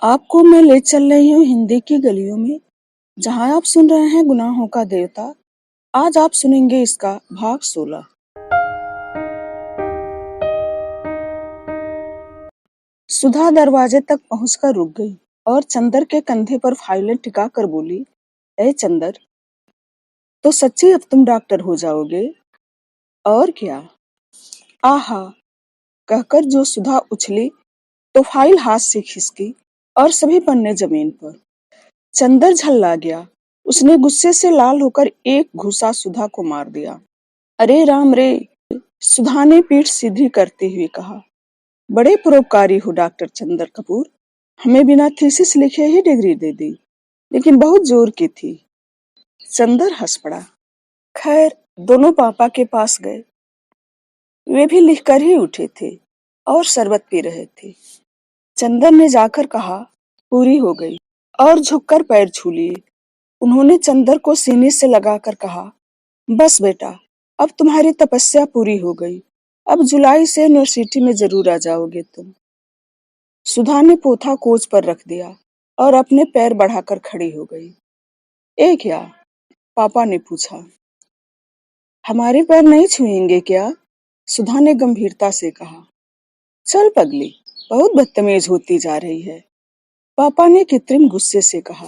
आपको मैं ले चल रही हूँ हिंदी की गलियों में, जहाँ आप सुन रहे हैं गुनाहों का देवता। आज आप सुनेंगे इसका भाग 16। सुधा दरवाजे तक पहुंचकर रुक गई और चंदर के कंधे पर फाइलें टिका कर बोली, ए चंदर, तो सच्ची अब तुम डॉक्टर हो जाओगे? और क्या? आहा, कहकर जो सुधा उछली तो फाइल हाथ से खिसकी और सभी पन्ने जमीन पर। चंदर झल्ला गया। उसने गुस्से से लाल होकर एक घूंसा सुधा को मार दिया। अरे राम रे! सुधा ने पीठ सीधी करते हुए कहा, बड़े परोपकारी हो डॉक्टर चंदर कपूर। हमें बिना थीसिस लिखे ही डिग्री दे दी, लेकिन बहुत जोर की थी। चंदर हंस पड़ा। खैर, दोनों पापा के पास गए। वे भी लिखकर ही उठे थे और शरबत पी रहे थे। चंदर ने जाकर कहा, पूरी हो गई, और झुककर पैर छू लिए। उन्होंने चंदर को सीने से लगाकर कहा, बस बेटा, अब तुम्हारी तपस्या पूरी हो गई। अब जुलाई से यूनिवर्सिटी में जरूर आ जाओगे तुम। सुधा ने पोथा कोच पर रख दिया और अपने पैर बढ़ाकर खड़ी हो गई। ए क्या? पापा ने पूछा। हमारे पैर नहीं छुएंगे क्या? सुधा ने गंभीरता से कहा। चल पगली, बहुत बदतमीज होती जा रही है, पापा ने कृत्रिम गुस्से से कहा।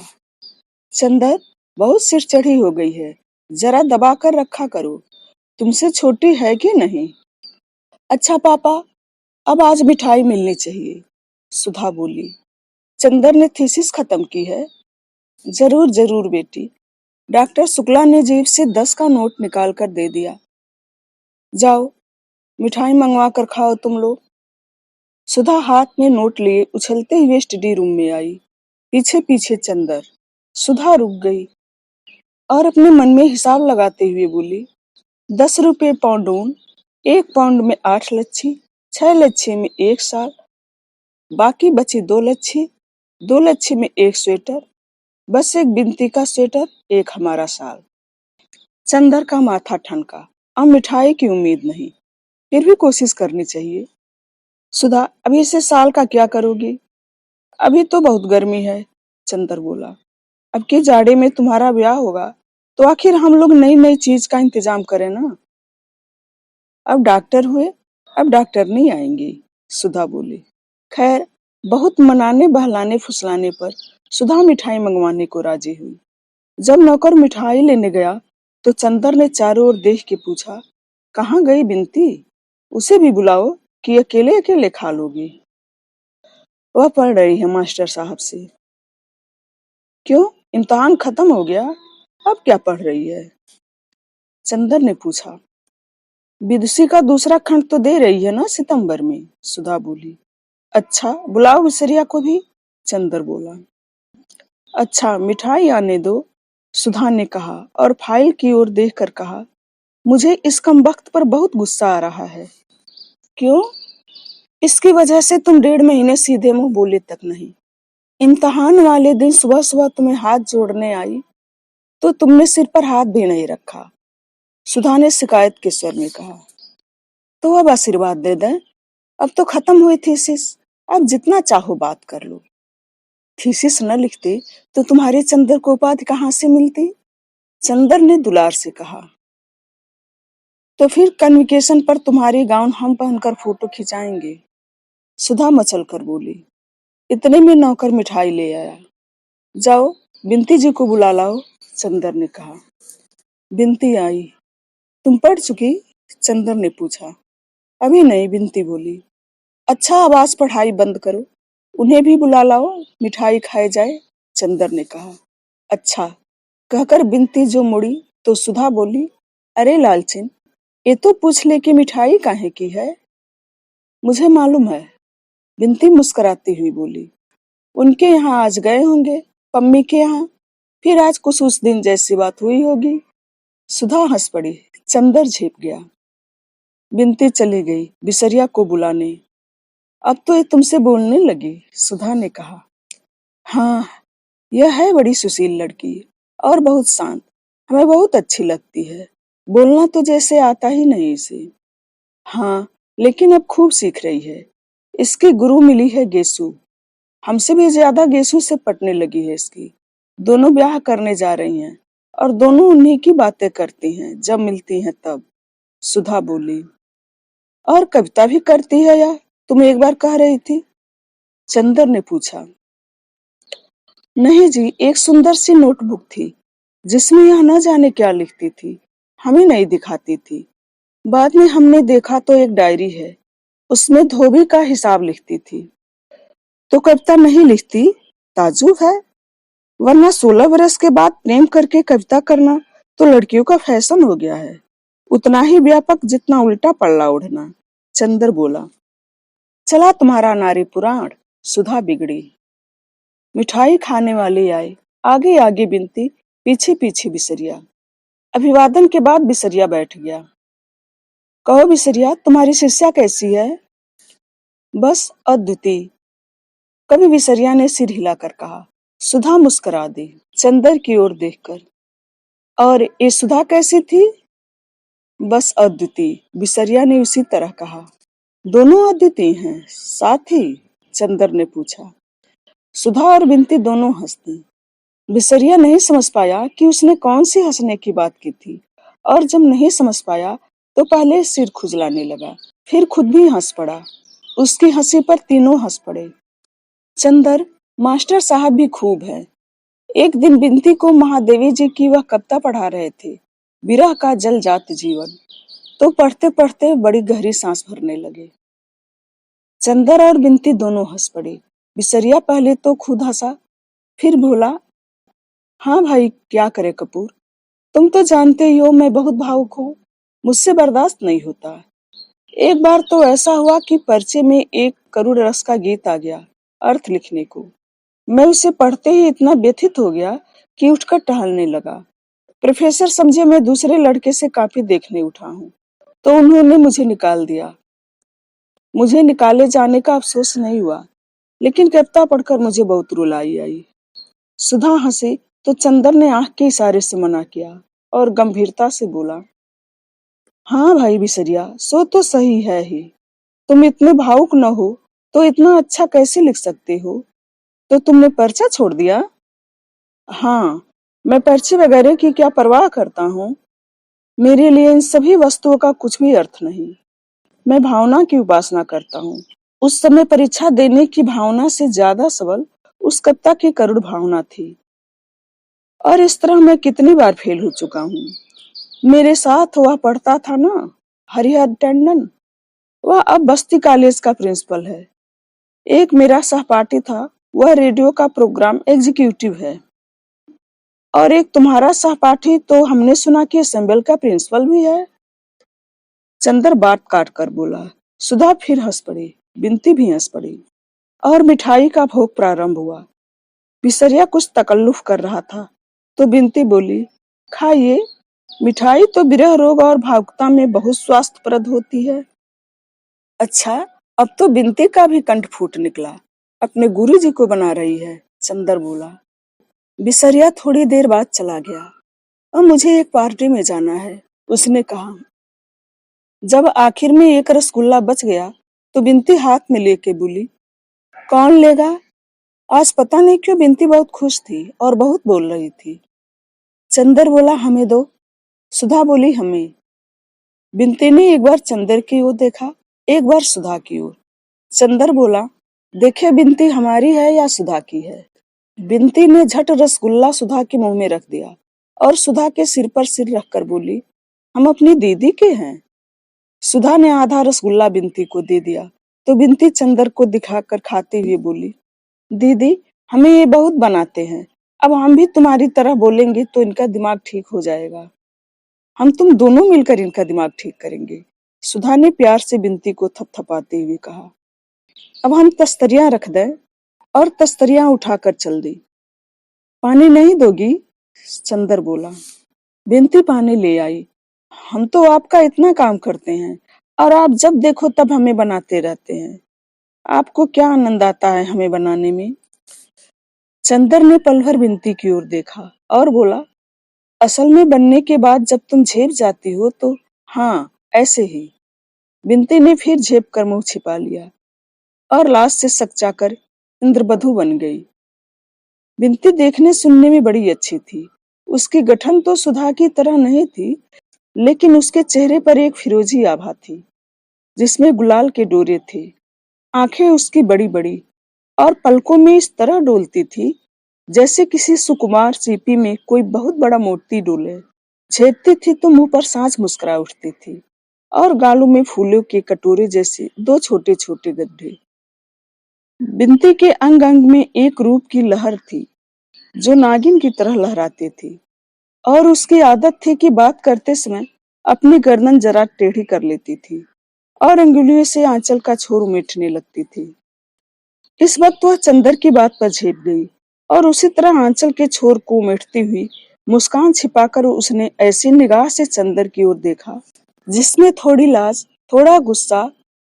चंदर, बहुत सिर चढ़ी हो गई है, जरा दबा कर रखा करो। तुमसे छोटी है कि नहीं? अच्छा पापा, अब आज मिठाई मिलनी चाहिए, सुधा बोली। चंदर ने थीसिस खत्म की है? जरूर जरूर बेटी। डॉक्टर शुक्ला ने जेब से 10 का नोट निकाल कर दे दिया। जाओ, मिठाई मंगवा कर खाओ तुम लोग। सुधा हाथ में नोट लिए उछलते हुए स्टडी रूम में आई, पीछे पीछे चंदर। सुधा रुक गई और अपने मन में हिसाब लगाते हुए बोली, 10 रुपये पाउंडून, 1 पाउंड में 8 लच्छी, 6 लच्छी में 1 साल, बाकी बची 2 लच्छी, 2 लच्छी में 1 स्वेटर, बस एक बिनती का स्वेटर, एक हमारा साल। चंदर का माथा ठनका। अब मिठाई की उम्मीद नहीं, फिर भी कोशिश करनी चाहिए। सुधा, अभी से साल का क्या करोगी? अभी तो बहुत गर्मी है, चंदर बोला। अब के जाड़े में तुम्हारा ब्याह होगा तो आखिर हम लोग नई नई चीज का इंतजाम करें ना। अब डॉक्टर हुए, अब डॉक्टर नहीं आएंगी, सुधा बोली। खैर, बहुत मनाने बहलाने फुसलाने पर सुधा मिठाई मंगवाने को राजी हुई। जब नौकर मिठाई लेने गया तो चंदर ने चारों ओर देख के पूछा, कहाँ गई बिनती? उसे भी बुलाओ कि अकेले अकेले खा लोगी। वह पढ़ रही है मास्टर साहब से। क्यों, इम्तिहान खत्म हो गया? अब क्या पढ़ रही है? चंदर ने पूछा। विदुषी का दूसरा खंड तो दे रही है ना सितंबर में, सुधा बोली। अच्छा, बुलाओ विसरिया को भी, चंदर बोला। अच्छा, मिठाई आने दो, सुधा ने कहा और फाइल की ओर देखकर कहा, मुझे इस कमबख्त पर बहुत गुस्सा आ रहा है। क्यों? इसकी वजह से तुम 1.5 महीने सीधे मुंह बोले तक नहीं। इम्तिहान वाले दिन सुबह सुबह तुम्हें हाथ जोड़ने आई तो तुमने सिर पर हाथ भी नहीं रखा, सुधा ने शिकायत के स्वर में कहा। तो अब आशीर्वाद दे दें, अब तो खत्म हुई थीसिस, अब जितना चाहो बात कर लो। थीसिस न लिखते तो तुम्हारे चंदर को उपाधि कहाँ से मिलती? चंदर ने दुलार से कहा। तो फिर कन्विकेशन पर तुम्हारी गाउन हम पहनकर फोटो खिंचाएंगे, सुधा मचल कर बोली। इतने में नौकर मिठाई ले आया। जाओ, बिनती जी को बुला लाओ, चंदर ने कहा। बिनती आई। तुम पढ़ चुकी? चंदर ने पूछा। अभी नहीं, बिनती बोली। अच्छा, अब आज पढ़ाई बंद करो, उन्हें भी बुला लाओ, मिठाई खाए जाए, चंदर ने कहा। अच्छा, कहकर बिनती जो मुड़ी तो सुधा बोली, अरे लालचिन, ये तो पूछ ले कि मिठाई काहे की है। मुझे मालूम है, बिनती मुस्कुराती हुई बोली। उनके यहाँ आज गए होंगे, पम्मी के यहाँ, फिर आज कुछ उस दिन जैसी बात हुई होगी। सुधा हंस पड़ी। चंदर झेप गया। बिनती चली गई बिसरिया को बुलाने। अब तो ये तुमसे बोलने लगी, सुधा ने कहा। हाँ, यह है बड़ी सुशील लड़की और बहुत शांत, हमें बहुत अच्छी लगती है। बोलना तो जैसे आता ही नहीं इसे। हाँ, लेकिन अब खूब सीख रही है। इसकी गुरु मिली है गेसु, हमसे भी ज्यादा गेसू से पटने लगी है इसकी। दोनों ब्याह करने जा रही हैं और दोनों उन्हीं की बातें करती हैं जब मिलती हैं तब। सुधा बोली। और कविता भी करती है या? तुम एक बार कह रही थी। चंदर ने पूछा। नहीं जी, एक सुंदर सी नोटबुक थी जिसमें यह न जाने क्या लिखती थी, हमें नहीं दिखाती थी। बाद में हमने देखा तो एक डायरी है, उसमें धोबी का हिसाब लिखती थी। तो कविता नहीं लिखती? ताज्जुब है। वरना 16 बरस के बाद प्रेम करके कविता करना तो लड़कियों का फैशन हो गया है, उतना ही व्यापक जितना उल्टा पल्ला ओढ़ना। चंदर बोला। चला तुम्हारा नारी पुराण। सुधा बिगड़ी। मिठाई खाने वाले आए, आगे आगे बिनती, पीछे पीछे बिसरिया। अभिवादन के बाद बिसरिया बैठ गया। कहो बिसरिया, तुम्हारी शिष्या कैसी है? बस अद्वितीय। कभी बिसरिया ने सिर हिलाकर कहा। सुधा मुस्कुरा दी चंदर की ओर देखकर। और ये सुधा कैसी थी? बस अद्वितीय, बिसरिया ने उसी तरह कहा। दोनों अद्वितीय हैं साथी? चंदर ने पूछा। सुधा और बिनती दोनों हंस दी। बिसरिया नहीं समझ पाया कि उसने कौन सी हंसने की बात की थी, और जब नहीं समझ पाया तो पहले सिर खुजलाने लगा, फिर खुद भी हंस पड़ा। उसकी हंसी पर तीनों हंस पड़े। चंदर, मास्टर साहब भी खूब है। एक दिन बिनती को महादेवी जी की वह कविता पढ़ा रहे थे, विरह का जल जात जीवन, तो पढ़ते पढ़ते बड़ी गहरी सांस भरने लगे। चंदर और बिनती दोनों हंस पड़े। बिसरिया पहले तो खुद हंसा, फिर बोला। हाँ भाई, क्या करे कपूर, तुम तो जानते ही हो मैं बहुत भावुक हूँ, मुझसे बर्दाश्त नहीं होता। एक बार तो ऐसा हुआ कि पर्चे में एक करुण रस का गीत आ गया अर्थ लिखने को। मैं उसे पढ़ते ही इतना व्यथित हो गया कि उठकर टहलने लगा। प्रोफेसर समझे मैं दूसरे लड़के से कॉपी देखने उठा हूँ, तो उन्होंने मुझे निकाल दिया। मुझे निकाले जाने का अफसोस नहीं हुआ, लेकिन कविता पढ़कर मुझे बहुत रुलाई आई। सुधा हंसी तो चंदर ने आंख के इशारे से मना किया और गंभीरता से बोला। हाँ भाई बिसरिया, सो तो सही है ही। तुम इतने भावुक न हो तो इतना अच्छा कैसे लिख सकते हो? तो तुमने पर्चा छोड़ दिया? हाँ, मैं पर्चे वगैरह की क्या परवाह करता हूँ। मेरे लिए इन सभी वस्तुओं का कुछ भी अर्थ नहीं। मैं भावना की उपासना करता हूँ। उस समय परीक्षा देने की भावना से ज्यादा सबल उस कविता की करुण भावना थी। और इस तरह मैं कितनी बार फेल हो चुका हूँ। मेरे साथ वह पढ़ता था ना, हरिहर टंडन, वह अब बस्ती कॉलेज का प्रिंसिपल है। एक मेरा सहपाठी था, वह रेडियो का प्रोग्राम एग्जीक्यूटिव है। और एक तुम्हारा सहपाठी तो हमने सुना कि असेंबल का प्रिंसिपल भी है। चंदर बात काट कर बोला। सुधा फिर हंस पड़ी, बिनती भी हंस पड़ी, और मिठाई का भोग प्रारंभ हुआ। बिसरिया कुछ तकल्लुफ कर रहा था तो बिनती बोली, खाइए, मिठाई तो विरह रोग और भावुकता में बहुत स्वास्थ्यप्रद होती है। अच्छा, अब तो बिनती का भी कंठ फूट निकला, अपने गुरुजी को बना रही है। चंदर बोला। बिसरिया थोड़ी देर बाद चला गया। अब मुझे एक पार्टी में जाना है, उसने कहा। जब आखिर में एक रसगुल्ला बच गया तो बिनती हाथ में लेके बोली, कौन लेगा? आज पता नहीं क्यों बिनती बहुत खुश थी और बहुत बोल रही थी। चंदर बोला, हमें दो। सुधा बोली, हमें। बिनती ने एक बार चंदर की ओर देखा, एक बार सुधा की ओर। चंदर बोला, देखे बिनती हमारी है या सुधा की है? बिनती ने झट रसगुल्ला सुधा के मुंह में रख दिया और सुधा के सिर पर सिर रखकर बोली, हम अपनी दीदी के हैं। सुधा ने आधा रसगुल्ला बिनती को दे दिया तो बिनती चंदर को दिखाकर खाते हुए बोली, दीदी हमें ये बहुत बनाते हैं, अब हम भी तुम्हारी तरह बोलेंगे तो इनका दिमाग ठीक हो जाएगा। हम तुम दोनों मिलकर इनका दिमाग ठीक करेंगे। सुधा ने प्यार से बिनती को थपथपाते हुए कहा। अब हम तस्तरियां रख दें? और तस्तरियां उठाकर चल दी। पानी नहीं दोगी? चंदर बोला। बिनती पानी ले आई। हम तो आपका इतना काम करते हैं और आप जब देखो तब हमें बनाते रहते हैं। आपको क्या आनंद आता है हमें बनाने में? चंदर ने पल भर बिनती की ओर देखा और बोला, असल में बनने के बाद जब तुम झेप जाती हो तो हाँ, ऐसे ही। बिनती ने फिर झेप कर मुंह छिपा लिया और लाश से सकचाकर इंद्रवधु बन गई। बिनती देखने सुनने में बड़ी अच्छी थी। उसकी गठन तो सुधा की तरह नहीं थी, लेकिन उसके चेहरे पर एक फिरोजी आभा थी जिसमें गुलाल के डोरे थे। आंखें उसकी बड़ी बड़ी और पलकों में इस तरह डोलती थी जैसे किसी सुकुमार सीपी में कोई बहुत बड़ा मोती डोले। झेपती थी तो मुंह पर सांस मुस्कुरा उठती थी और गालों में फूलों के कटोरे जैसे दो छोटे छोटे गड्ढे। बिनती के अंग अंग में एक रूप की लहर थी जो नागिन की तरह लहराती थी, और उसकी आदत थी कि बात करते समय अपनी गर्दन जरा टेढ़ी कर लेती थी और अंगुलियों से आंचल का छोर उमेटने लगती थी। इस वक्त वह चंदर की बात पर झेप गई और उसी तरह आंचल के छोर को उमेटती हुई मुस्कान छिपाकर उसने ऐसी निगाह से चंदर की ओर देखा जिसमें थोड़ी लाज, थोड़ा गुस्सा,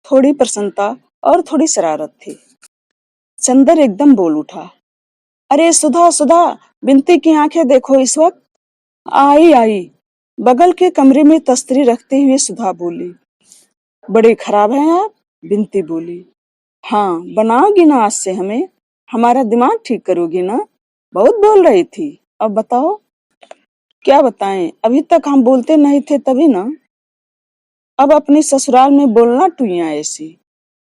थोड़ी प्रसन्नता और थोड़ी शरारत थी। चंदर एकदम बोल उठा, अरे सुधा सुधा, बिनती की आंखें देखो इस वक्त। आई आई, बगल के कमरे में तस्तरी रखते हुए सुधा बोली। बड़े खराब हैं आप, बिनती बोली। हाँ, बनाओगी ना आज से हमें, हमारा दिमाग ठीक करोगी ना। बहुत बोल रही थी, अब बताओ। क्या बताएं, अभी तक हम बोलते नहीं थे तभी ना। अब अपनी ससुराल में बोलना टुइयां ऐसी,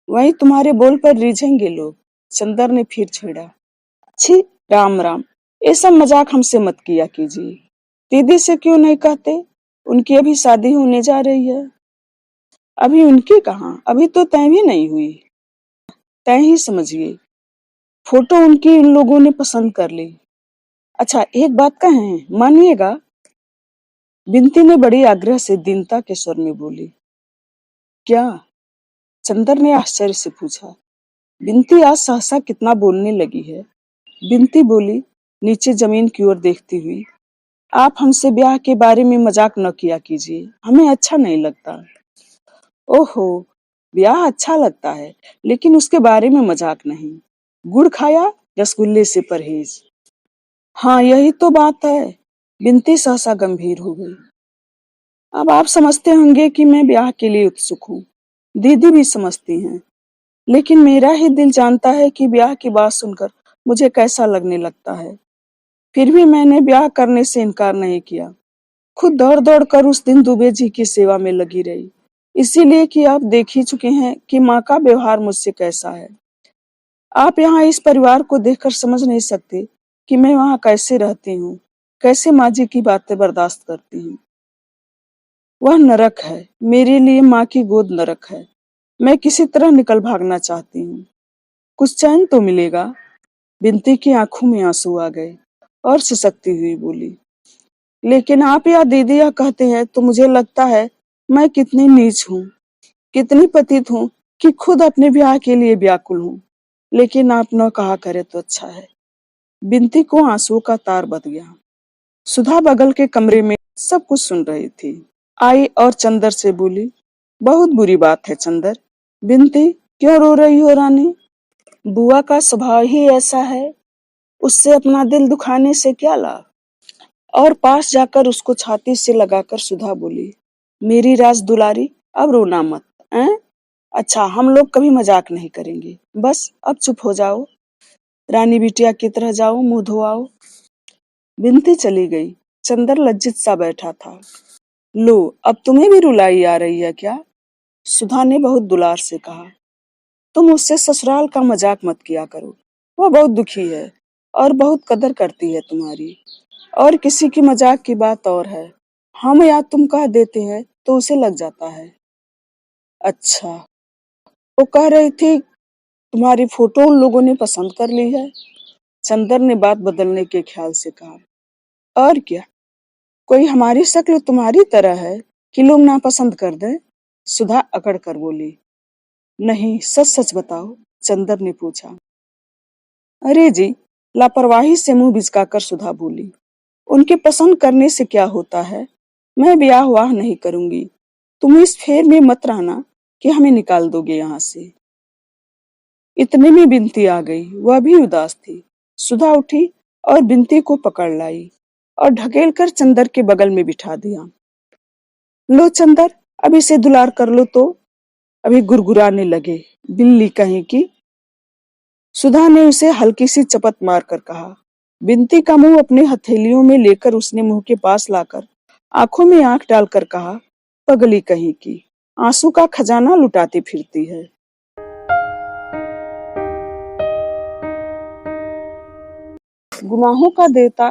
वहीं तुम्हारे बोल पर रीझेंगे लोग। चंदर ने फिर छेड़ा। छी, राम राम, ये सब मजाक हमसे मत किया कीजिए। दीदी से क्यों नहीं कहते, उनकी अभी शादी होने जा रही है। अभी उनकी कहाँ, अभी तो तय भी नहीं हुई। तय ही समझिए, फोटो उनकी इन लोगों ने पसंद कर ली। अच्छा, एक बात कहें, मानिएगा। बिनती ने बड़ी आग्रह से दीनता के स्वर में बोली। क्या? चंदर ने आश्चर्य से पूछा। बिनती आज सहसा कितना बोलने लगी है। बिनती बोली, नीचे जमीन की ओर देखती हुई, आप हमसे ब्याह के बारे में मजाक न किया कीजिए, हमें अच्छा नहीं लगता। ओहो, ब्याह अच्छा लगता है, लेकिन उसके बारे में मजाक नहीं। गुड़ खाया, रसगुल्ले से परहेज। हाँ, यही तो बात है। बिनती सहसा गंभीर हो गई। अब आप समझते होंगे कि मैं ब्याह के लिए उत्सुक हूँ। दीदी भी समझती हैं, लेकिन मेरा ही दिल जानता है कि ब्याह की बात सुनकर मुझे कैसा लगने लगता है। फिर भी मैंने ब्याह करने से इनकार नहीं किया। खुद दौड़ दौड़ कर उस दिन दुबे जी की सेवा में लगी रही, इसीलिए कि आप देख ही चुके हैं कि माँ का व्यवहार मुझसे कैसा है। आप यहाँ इस परिवार को देखकर समझ नहीं सकते कि मैं वहाँ कैसे रहती हूँ, कैसे माँ जी की बातें बर्दाश्त करती हूँ। वह नरक है, मेरे लिए माँ की गोद नरक है। मैं किसी तरह निकल भागना चाहती हूँ, कुछ चैन तो मिलेगा। बिनती की आंखों में आंसू आ गए और सिसकती हुई बोली, लेकिन आप या दीदी यह कहते हैं तो मुझे लगता है मैं कितनी नीच हूँ, कितनी पतित हूँ कि खुद अपने ब्याह के लिए व्याकुल हूँ। लेकिन आप न कहा करे तो अच्छा है। बिनती को आंसुओं का तार बध गया। सुधा बगल के कमरे में सब कुछ सुन रही थी। आई और चंदर से बोली, बहुत बुरी बात है चंदर। बिनती, क्यों रो रही हो रानी? बुआ का स्वभाव ही ऐसा है, उससे अपना दिल दुखाने से क्या लाभ। और पास जाकर उसको छाती से लगाकर सुधा बोली, मेरी राज दुलारी, अब रोना मत। हैं? अच्छा, हम लोग कभी मजाक नहीं करेंगे, बस अब चुप हो जाओ। रानी बिटिया की तरह जाओ, मुंह धो आओ। बिनती चली गई। चंदर लज्जित सा बैठा था। लो, अब तुम्हें भी रुलाई आ रही है क्या? सुधा ने बहुत दुलार से कहा। तुम उससे ससुराल का मजाक मत किया करो, वह बहुत दुखी है और बहुत कदर करती है तुम्हारी। और किसी की मजाक की बात और है, हम या तुम कह देते हैं तो उसे लग जाता है। अच्छा, वो कह रही थी तुम्हारी फोटो उन लोगों ने पसंद कर ली है। चंदर ने बात बदलने के ख्याल से कहा। और क्या, कोई हमारी शक्ल तुम्हारी तरह है कि लोग नापसंद कर दें? सुधा अकड़ कर बोली। नहीं, सच सच बताओ, चंदर ने पूछा। अरे जी, लापरवाही से मुंह बिचकाकर सुधा बोली। उनके पसंद करने से क्या होता है, मैं ब्याह वाह नहीं करूंगी। तुम इस फेर में मत रहना कि हमें निकाल दोगे यहाँ से। इतने में बिनती आ गई, वह भी उदास थी। सुधा उठी और बिनती को पकड़ लाई और ढकेल कर चंदर के बगल में बिठा दिया। लो चंदर, अब इसे दुलार कर लो तो। अभी गुरगुराने लगे, बिल्ली कहीं की। सुधा ने उसे हल्की सी चपत मारकर कहा। बिन्ती का मुंह अपने हथेलियों में लेकर उसने मुंह के पास लाकर आंखों में आंख डालकर कहा, पगली कहीं की, आंसू का खजाना लुटाती फिरती है। गुनाहों का देवता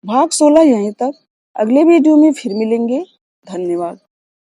भाग 16 यहीं तक। अगले वीडियो में फिर मिलेंगे। धन्यवाद।